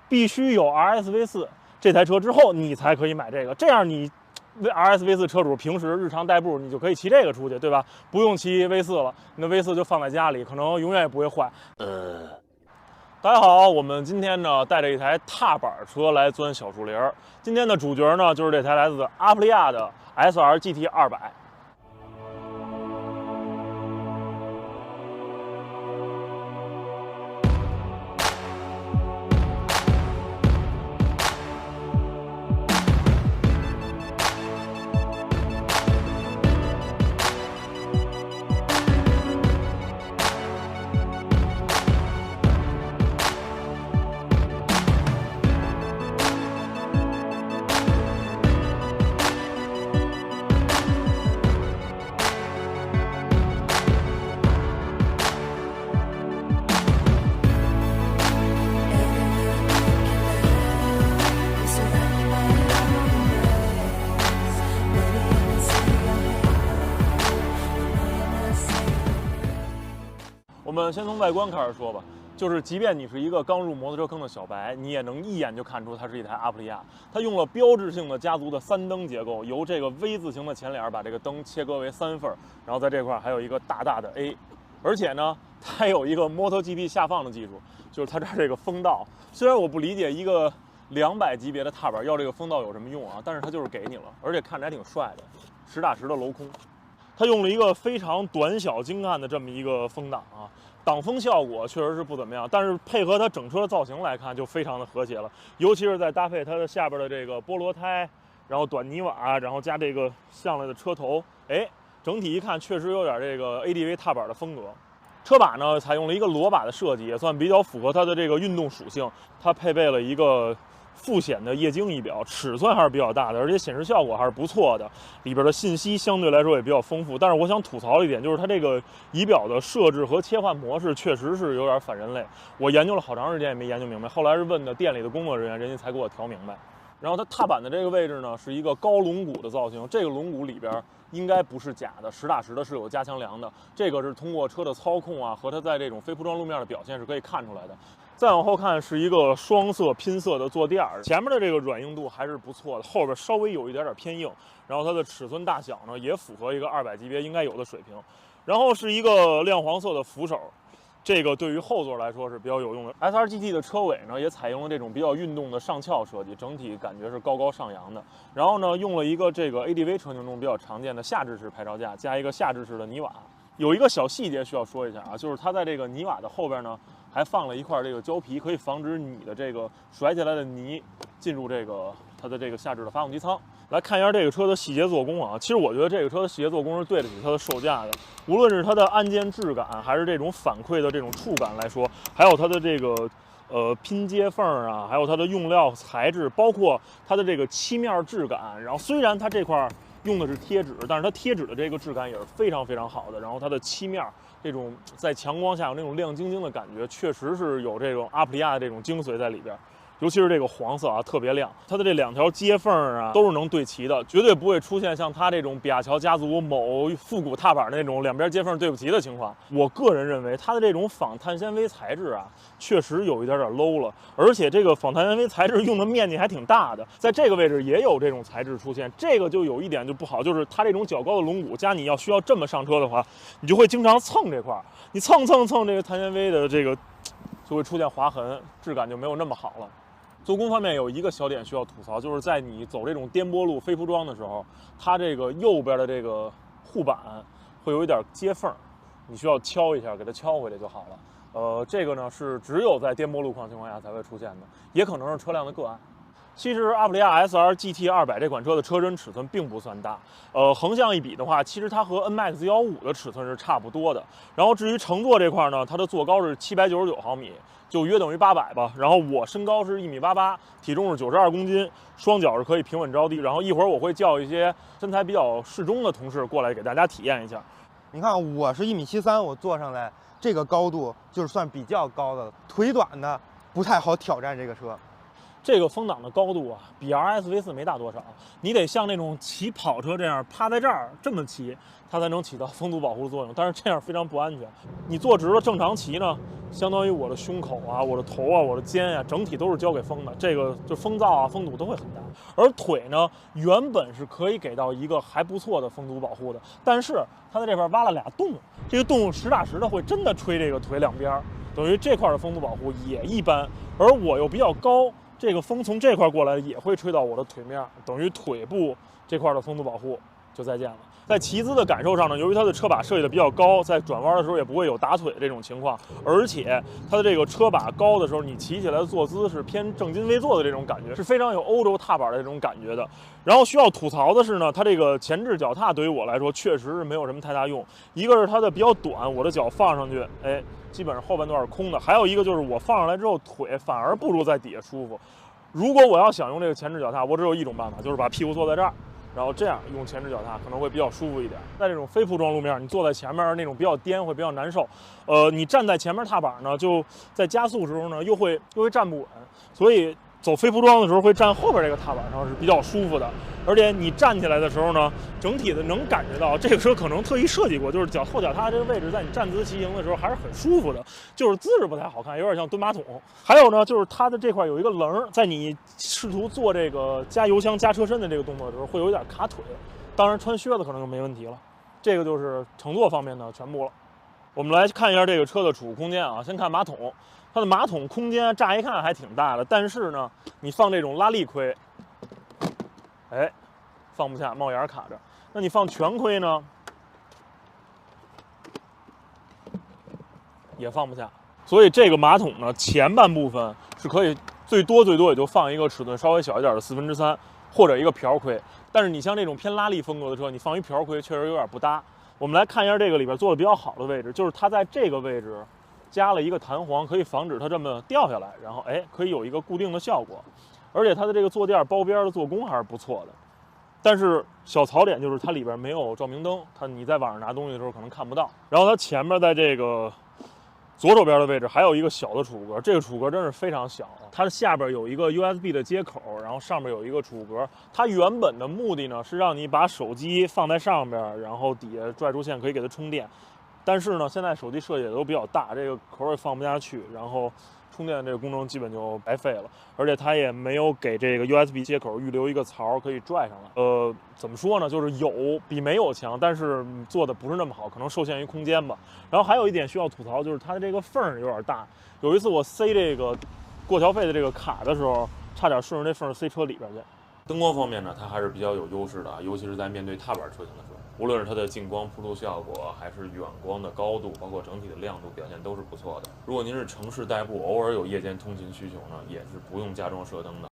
必须有 RSV4这台车之后，你才可以买这个。这样你 RSV4车主平时日常代步，你就可以骑这个出去，对吧？不用骑 V4了，你的 V4就放在家里，可能永远也不会坏。大家好，我们今天呢带着一台踏板车来钻小树林。今天的主角呢就是这台来自阿普利亚的 SR GT 200。我们先从外观开始说吧，就是即便你是一个刚入摩托车坑的小白，你也能一眼就看出它是一台阿普利亚。它用了标志性的家族的3灯结构，由这个 V 字形的前脸把这个灯切割为3份，然后在这块还有一个大大的 A， 而且呢，它还有一个 MotoGP 下放的技术，就是它这个风道。虽然我不理解一个200级别的踏板要这个风道有什么用啊，但是它就是给你了，而且看着还挺帅的，实打实的镂空。它用了一个非常短小精干的这么一个风挡啊，挡风效果确实是不怎么样，但是配合它整车的造型来看就非常的和谐了，尤其是在搭配它的下边的这个菠萝胎，然后短泥瓦，然后加这个向来的车头，整体一看确实有点这个 ADV 踏板的风格。车把呢采用了一个螺把的设计，也算比较符合它的这个运动属性。它配备了一个复显的液晶仪表，尺寸还是比较大的，而且显示效果还是不错的，里边的信息相对来说也比较丰富。但是我想吐槽一点，就是它这个仪表的设置和切换模式确实是有点反人类。我研究了好长时间也没研究明白，后来是问的店里的工作人员，人家才给我调明白。然后它踏板的这个位置呢是一个高龙骨的造型，这个龙骨里边应该不是假的，实打实的是有加强梁的。这个是通过车的操控啊和它在这种非铺装路面的表现是可以看出来的。再往后看是一个双色拼色的坐垫，前面的这个软硬度还是不错的，后边稍微有一点偏硬。然后它的尺寸大小呢也符合一个200级别应该有的水平。然后是一个亮黄色的扶手，这个对于后座来说是比较有用的。SR GT 的车尾呢也采用了这种比较运动的上翘设计，整体感觉是高高上扬的。然后呢用了一个这个 ADV 车型中比较常见的下置式排潮架，加一个下置式的泥瓦。有一个小细节需要说一下啊，就是它在这个泥瓦的后边呢还放了一块这个胶皮，可以防止你的这个甩起来的泥进入这个它的这个下置的发动机舱。来看一下这个车的细节做工啊，其实我觉得这个车的细节做工是对得起它的售价的，无论是它的按键质感，还是这种反馈的这种触感来说，还有它的这个拼接缝啊，还有它的用料材质，包括它的这个漆面质感。然后虽然它这块用的是贴纸，但是它贴纸的这个质感也是非常非常好的。然后它的漆面这种在强光下有那种亮晶晶的感觉，确实是有这种阿普利亚的这种精髓在里边。尤其是这个黄色啊，特别亮。它的这2条接缝啊，都是能对齐的，绝对不会出现像它这种比亚乔家族某复古踏板那种2边接缝对不齐的情况。我个人认为，它的这种仿碳纤维材质啊，确实有一点 low 了。而且这个仿碳纤维材质用的面积还挺大的，在这个位置也有这种材质出现，这个就有一点就不好，就是它这种较高的龙骨加你要需要这么上车的话，你就会经常蹭这块，你蹭这个碳纤维的这个，就会出现划痕，质感就没有那么好了。做工方面有一个小点需要吐槽，就是在你走这种颠簸路非铺装的时候，它这个右边的这个护板会有一点接缝，你需要敲一下给它敲回来就好了。这个呢是只有在颠簸路况情况下才会出现的，也可能是车辆的个案。其实阿普利亚 SR GT 200这款车的车身尺寸并不算大，横向一比的话，其实它和 NMAX 15的尺寸是差不多的。然后至于乘坐这块呢，它的坐高是799毫米，就约等于800吧。然后我身高是1.88米，体重是92公斤，双脚是可以平稳着地。然后一会儿我会叫一些身材比较适中的同事过来给大家体验一下。你看我是1.73米，我坐上来这个高度就是算比较高的，腿短的不太好挑战这个车。这个风挡的高度啊，比 RS-V4 没大多少，你得像那种骑跑车这样趴在这儿这么骑，它才能起到风阻保护的作用。但是这样非常不安全。你坐直了正常骑呢，相当于我的胸口啊、我的头啊、我的肩啊，整体都是交给风的，这个就风噪啊、风阻都会很大。而腿呢，原本是可以给到一个还不错的风阻保护的，但是它在这边挖了俩洞，这个洞实打实的会真的吹这个腿两边，等于这块的风阻保护也一般。而我又比较高，这个风从这块过来也会吹到我的腿面，等于腿部这块的风阻保护就再见了。在骑姿的感受上呢，由于它的车把设计的比较高，在转弯的时候也不会有打腿这种情况，而且它的这个车把高的时候，你骑起来的坐姿是偏正襟危坐的这种感觉，是非常有欧洲踏板的这种感觉的。然后需要吐槽的是呢，它这个前置脚踏对于我来说确实是没有什么太大用，一个是它的比较短，我的脚放上去，哎，基本上后半段是空的；还有一个就是我放上来之后腿反而不如在底下舒服。如果我要想用这个前置脚踏，我只有一种办法，就是把屁股坐在这儿。然后这样用前置脚踏可能会比较舒服一点。在这种非铺装路面，你坐在前面那种比较颠，会比较难受。你站在前面踏板呢，就在加速时候呢，又会站不稳，所以走非铺装的时候会站后边这个踏板上是比较舒服的。而且你站起来的时候呢，整体的能感觉到这个车可能特意设计过，就是后脚踏这个位置，在你站姿骑行的时候还是很舒服的，就是姿势不太好看，有点像蹲马桶。还有呢，就是它的这块有一个棱，在你试图做这个加油箱加车身的这个动作的时候，会有点卡腿。当然穿靴子可能就没问题了。这个就是乘坐方面的全部了。我们来看一下这个车的储物空间啊，先看马桶，它的马桶空间乍一看还挺大的，但是呢，你放这种拉力盔，哎，放不下，冒烟卡着。那你放全盔呢，也放不下。所以这个马桶呢，前半部分是可以最多也就放一个尺寸稍微小一点的3/4，或者一个瓢盔。但是你像这种偏拉力风格的车，你放一瓢盔确实有点不搭。我们来看一下这个里边做的比较好的位置，就是它在这个位置加了一个弹簧，可以防止它这么掉下来，然后哎，可以有一个固定的效果。而且它的这个坐垫包边的做工还是不错的。但是小槽点就是它里边没有照明灯，你在网上拿东西的时候可能看不到。然后它前面在这个左手边的位置还有一个小的储物格，这个储物格真是非常小，它的下边有一个 USB 的接口，然后上面有一个储物格。它原本的目的呢是让你把手机放在上边，然后底下拽出线可以给它充电。但是呢，现在手机设计也都比较大，这个口也放不下去，然后充电这个功能基本就白费了，而且它也没有给这个 USB 接口预留一个槽可以拽上来。怎么说呢，就是有比没有强，但是做的不是那么好，可能受限于空间吧。然后还有一点需要吐槽，就是它的这个缝儿有点大。有一次我塞这个过桥费的这个卡的时候，差点顺着这缝塞车里边去。灯光方面呢，它还是比较有优势的，尤其是在面对踏板车型的时候。无论是它的近光铺路效果，还是远光的高度，包括整体的亮度表现都是不错的。如果您是城市代步，偶尔有夜间通勤需求呢，也是不用加装射灯的。